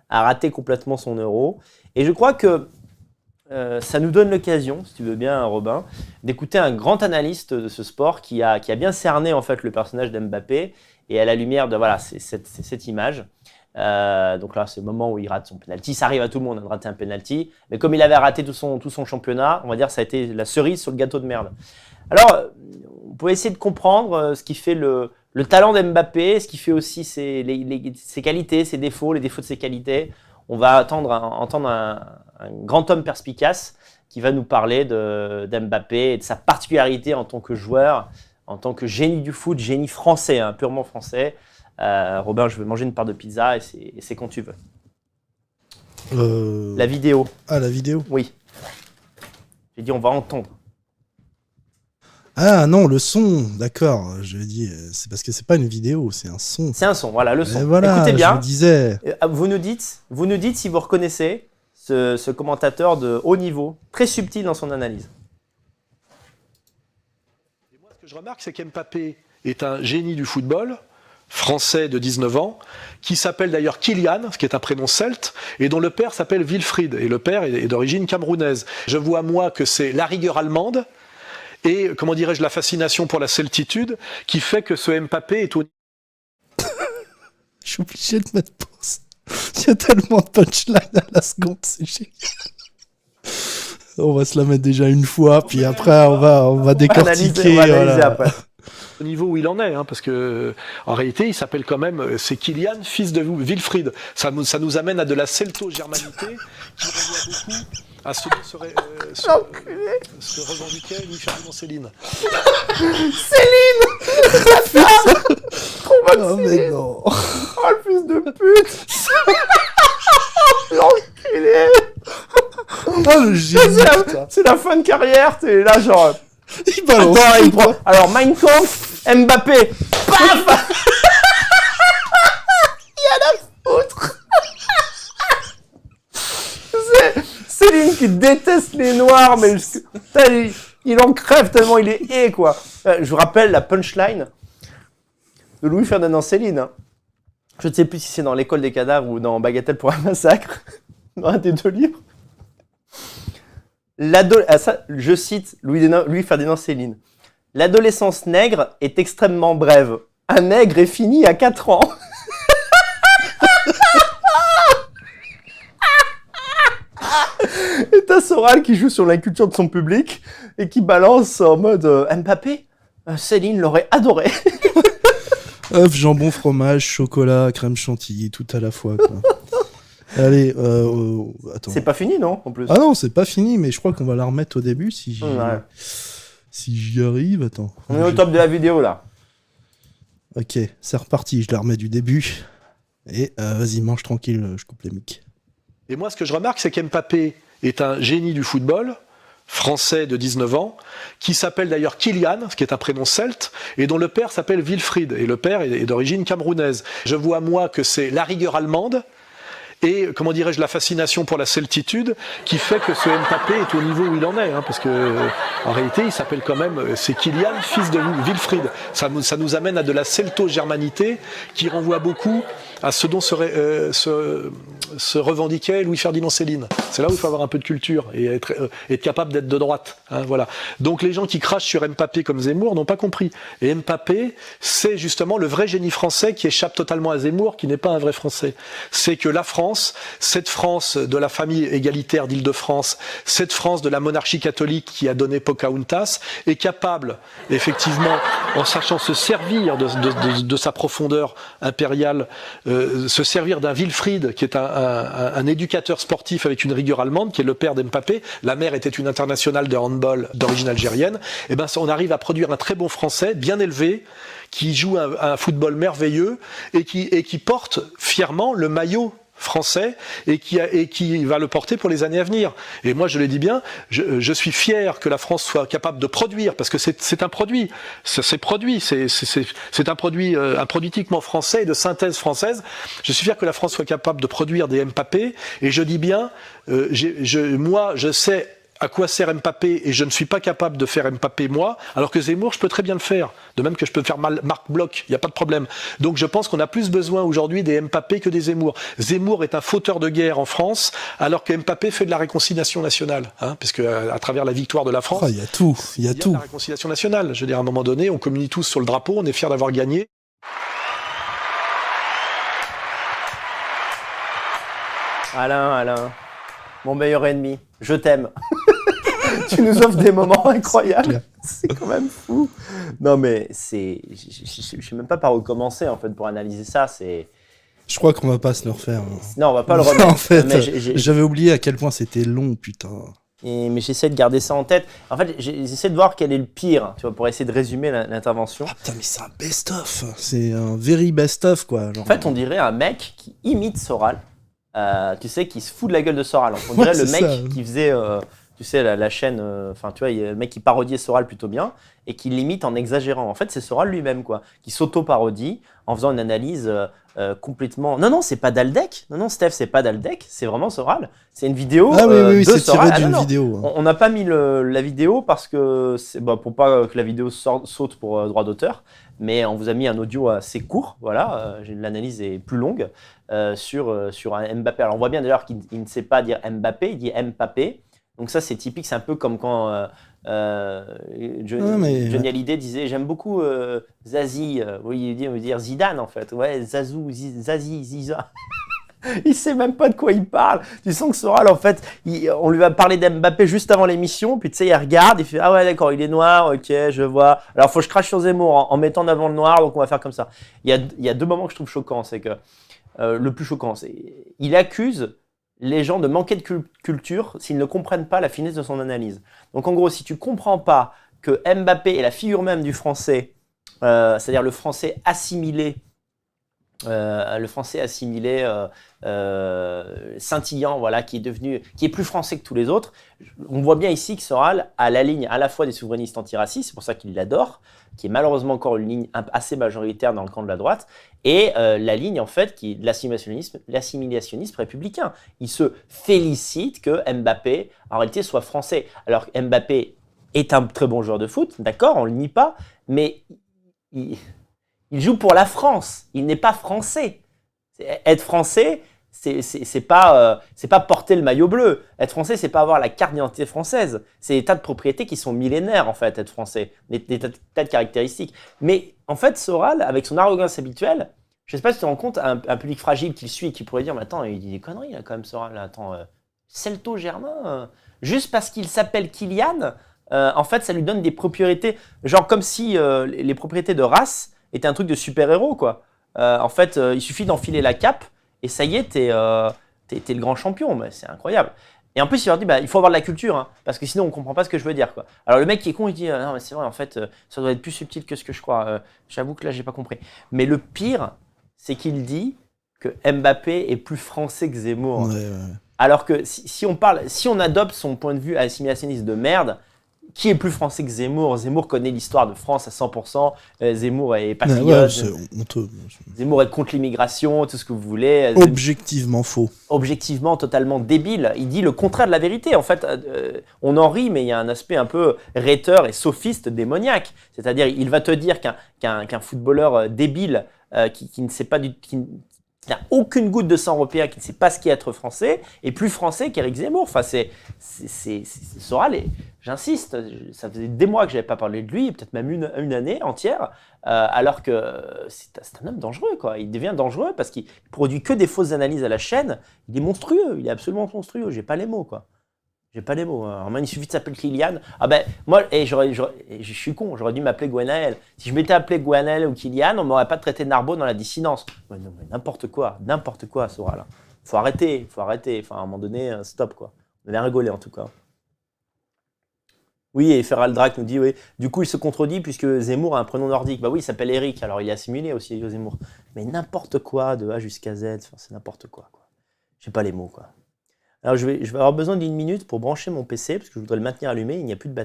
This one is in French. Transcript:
a raté complètement son Euro. Et je crois que ça nous donne l'occasion, si tu veux bien, Robin, d'écouter un grand analyste de ce sport qui a bien cerné en fait le personnage d'Mbappé et à la lumière de cette image. Donc là, c'est le moment où il rate son penalty. Ça arrive à tout le monde de rater un penalty, mais comme il avait raté tout son championnat, on va dire que ça a été la cerise sur le gâteau de merde. Alors, on peut essayer de comprendre ce qui fait le talent d'Mbappé, ce qui fait aussi ses qualités, ses défauts, les défauts de ses qualités. On va entendre un grand homme perspicace qui va nous parler d'Mbappé et de sa particularité en tant que joueur, en tant que génie du foot, génie français, hein, purement français. Robin, je vais manger une part de pizza et c'est quand tu veux. La vidéo. Ah, la vidéo. Oui. J'ai dit on va entendre. Ah non, le son, d'accord. Je dis, c'est parce que c'est pas une vidéo, c'est un son. C'est un son, voilà, le son. Voilà, écoutez bien. Je vous disais. Vous nous dites si vous reconnaissez ce commentateur de haut niveau, très subtil dans son analyse. Et moi, ce que je remarque, c'est qu'Mbappé est un génie du football, français de 19 ans, qui s'appelle d'ailleurs Kylian, ce qui est un prénom celte, et dont le père s'appelle Wilfried, et le père est d'origine camerounaise. Je vois, moi, que c'est la rigueur allemande, et, comment dirais-je, la fascination pour la celtitude, qui fait que ce Mbappé est au... Je suis obligé de mettre pause. Il y a tellement de punchline à la seconde, c'est génial. On va se la mettre déjà une fois, puis après on va décortiquer. On va analyser après. Au niveau où il en est, hein, parce que en réalité, il s'appelle quand même, c'est Kylian, fils de Wilfried. Ça nous amène à de la celto-germanité qui renvoie beaucoup à ce dont se revendiquait Louis-Ferdinand Céline. Céline. Oh mais non. Oh le fils de pute. L'enculé. Oh le génie. C'est la fin de carrière, t'es là genre... Il balance. Attends, il prend... Alors, Mein Kampf, Mbappé, paf. Il y a la foutre. C'est Céline qui déteste les Noirs, mais il en crève tellement il est haie, quoi. Je vous rappelle la punchline de Louis-Ferdinand Céline. Hein. Je ne sais plus si c'est dans l'École des cadavres ou dans Bagatelle pour un massacre, dans un des deux livres. Je cite Louis-Ferdinand Céline. L'adolescence nègre est extrêmement brève. Un nègre est fini à 4 ans. Et t'as Soral qui joue sur l'inculture de son public et qui balance en mode Mbappé, Céline l'aurait adoré. œuf, jambon, fromage, chocolat, crème chantilly, tout à la fois, quoi. Allez, attends. C'est pas fini, non, en plus? Ah non, c'est pas fini, mais je crois qu'on va la remettre au début si j'y arrive. Attends. On est au top de la vidéo, là. Ok, c'est reparti, je la remets du début. Et vas-y, mange tranquille, je coupe les mics. Et moi, ce que je remarque, c'est qu'Mbappé est un génie du football, français de 19 ans, qui s'appelle d'ailleurs Kylian, ce qui est un prénom celte, et dont le père s'appelle Wilfried, et le père est d'origine camerounaise. Je vois, moi, que c'est la rigueur allemande, et, comment dirais-je, la fascination pour la celtitude qui fait que ce Mbappé est au niveau où il en est, hein, parce que en réalité, il s'appelle quand même, c'est Kylian, fils de Wilfried. Ça nous amène à de la celto-germanité qui renvoie beaucoup à ce dont se revendiquait Louis-Ferdinand Céline. C'est là où il faut avoir un peu de culture et être capable d'être de droite. Hein, voilà. Donc les gens qui crachent sur Mbappé comme Zemmour n'ont pas compris. Et Mbappé, c'est justement le vrai génie français qui échappe totalement à Zemmour, qui n'est pas un vrai Français. C'est que la France, cette France de la famille égalitaire d'Île-de-France, cette France de la monarchie catholique qui a donné Pocahontas, est capable, effectivement, en sachant se servir de sa profondeur impériale, se servir d'un Wilfried, qui est un éducateur sportif avec une rigueur allemande, qui est le père d'Mbappé. La mère était une internationale de handball d'origine algérienne. Et ben, on arrive à produire un très bon Français, bien élevé, qui joue un football merveilleux et qui porte fièrement le maillot français et qui va le porter pour les années à venir. Et moi, je le dis bien, je suis fier que la France soit capable de produire, parce que c'est un produit, c'est un produit typiquement français et de synthèse française. Je suis fier que la France soit capable de produire des Mbappé, et je dis bien, moi, je sais à quoi sert Mbappé et je ne suis pas capable de faire Mbappé moi, alors que Zemmour, je peux très bien le faire. De même que je peux faire Marc Bloch, il n'y a pas de problème. Donc je pense qu'on a plus besoin aujourd'hui des Mbappé que des Zemmour. Zemmour est un fauteur de guerre en France, alors que Mbappé fait de la réconciliation nationale, puisque à travers la victoire de la France, Il y a tout, il y a de tout. la réconciliation nationale. Je veux dire, à un moment donné, on communie tous sur le drapeau, on est fiers d'avoir gagné. Alain, mon meilleur ennemi, je t'aime. Tu nous offres des moments incroyables. C'est quand même fou. Non, mais je sais même pas par où commencer en fait pour analyser ça. Je crois qu'on va pas se le refaire. Non, on va pas le remettre. En fait, Mais j'avais oublié à quel point c'était long, putain. mais j'essaie de garder ça en tête. En fait, j'essaie de voir quel est le pire, tu vois, pour essayer de résumer l'intervention. Ah putain, mais c'est un best-of. C'est un very best-of, quoi. Genre, En fait, on dirait un mec qui imite Soral. Tu sais, qui se fout de la gueule de Soral. On dirait le mec qui faisait, tu sais, la chaîne. Enfin, tu vois, il y a le mec qui parodiait Soral plutôt bien et qui l'imite en exagérant. En fait, c'est Soral lui-même, quoi, qui s'auto-parodie en faisant une analyse complètement. Non, c'est pas Daldec. Non, Steph, c'est pas Daldec. C'est vraiment Soral. C'est une vidéo. Ah oui, de c'est Soral. tiré d'une vidéo. On n'a pas mis la vidéo parce que pour pas que la vidéo saute pour droit d'auteur. Mais on vous a mis un audio assez court, voilà, l'analyse est plus longue sur un Mbappé. Alors on voit bien d'ailleurs qu'il ne sait pas dire Mbappé, il dit Mbappé. Donc ça c'est typique, c'est un peu comme quand Johnny Hallyday disait j'aime beaucoup Zazie, oui il veut dire Zidane en fait, ouais Zazou, Zazie, Ziza. Il sait même pas de quoi il parle. Tu sens que Soral, en fait, on lui va parler d'Mbappé juste avant l'émission, puis tu sais, il regarde, il fait ah ouais d'accord, il est noir, ok, je vois. Alors faut que je crache sur Zemmour en mettant en avant le noir, donc on va faire comme ça. Il y a deux moments que je trouve choquants, c'est que le plus choquant, c'est il accuse les gens de manquer de culture s'ils ne comprennent pas la finesse de son analyse. Donc en gros, si tu comprends pas que Mbappé est la figure même du français, c'est-à-dire le français assimilé. Scintillant, voilà, qui est plus français que tous les autres. On voit bien ici que Soral a la ligne à la fois des souverainistes antiracistes, c'est pour ça qu'il l'adore, qui est malheureusement encore une ligne assez majoritaire dans le camp de la droite, et la ligne en fait qui est de l'assimilationnisme républicain. Il se félicite que Mbappé en réalité soit français, alors que Mbappé est un très bon joueur de foot, d'accord, on le nie pas, mais il joue pour la France, il n'est pas français. Être français, c'est pas porter le maillot bleu. Être français, c'est pas avoir la carte d'identité française. C'est des tas de propriétés qui sont millénaires en fait, être français, des tas de caractéristiques. Mais en fait, Soral, avec son arrogance habituelle, je sais pas si tu te rends compte, un public fragile qui le suit et qui pourrait dire, mais attends, il dit des conneries là quand même Soral, là, attends, Celto-Germain, juste parce qu'il s'appelle Kylian, en fait, ça lui donne des propriétés, genre comme si les propriétés de race était un truc de super-héros, quoi. En fait, il suffit d'enfiler la cape et ça y est, t'es le grand champion. Mais c'est incroyable. Et en plus, il leur dit, il faut avoir de la culture, parce que sinon, on comprend pas ce que je veux dire, quoi. Alors le mec qui est con, il dit, non, mais c'est vrai, en fait, ça doit être plus subtil que ce que je crois. J'avoue que là, j'ai pas compris. Mais le pire, c'est qu'il dit que Mbappé est plus français que Zemmour. Ouais. Alors que si on adopte son point de vue assimilationniste de merde, qui est plus français que Zemmour? Zemmour connaît l'histoire de France à 100%. Zemmour est patriote. Ouais, c'est honteux. Zemmour est contre l'immigration, tout ce que vous voulez. Objectivement faux. Objectivement totalement débile. Il dit le contraire de la vérité. En fait, on en rit, mais il y a un aspect un peu rhéteur et sophiste démoniaque. C'est-à-dire, il va te dire qu'un footballeur débile qui ne sait pas qui n'a aucune goutte de sang européen, qui ne sait pas ce qu'est être français, est plus français qu'Éric Zemmour. Enfin, c'est Soral. J'insiste, ça faisait des mois que je n'avais pas parlé de lui, peut-être même une année entière, alors que c'est un homme dangereux, quoi. Il devient dangereux parce qu'il produit que des fausses analyses à la chaîne. Il est monstrueux, il est absolument monstrueux. J'ai pas les mots, quoi. J'ai pas les mots. Alors, il suffit de s'appeler Kylian. Ah ben, moi, je suis con, j'aurais dû m'appeler Gwenaël. Si je m'étais appelé Gwenaël ou Kylian, on m'aurait pas traité de Narbo dans la dissidence. Ouais, non, mais n'importe quoi, Soral. Faut arrêter. Enfin, à un moment donné, stop, quoi. On avait rigolé, en tout cas. Oui, et Feral Drac nous dit, oui, du coup, il se contredit puisque Zemmour a un prénom nordique. Bah oui, il s'appelle Eric, alors il est assimilé aussi, Zemmour. Mais n'importe quoi, de A jusqu'à Z, c'est n'importe quoi. J'ai pas les mots, quoi. Alors, je vais avoir besoin d'une minute pour brancher mon PC, parce que je voudrais le maintenir allumé, il n'y a plus de batterie.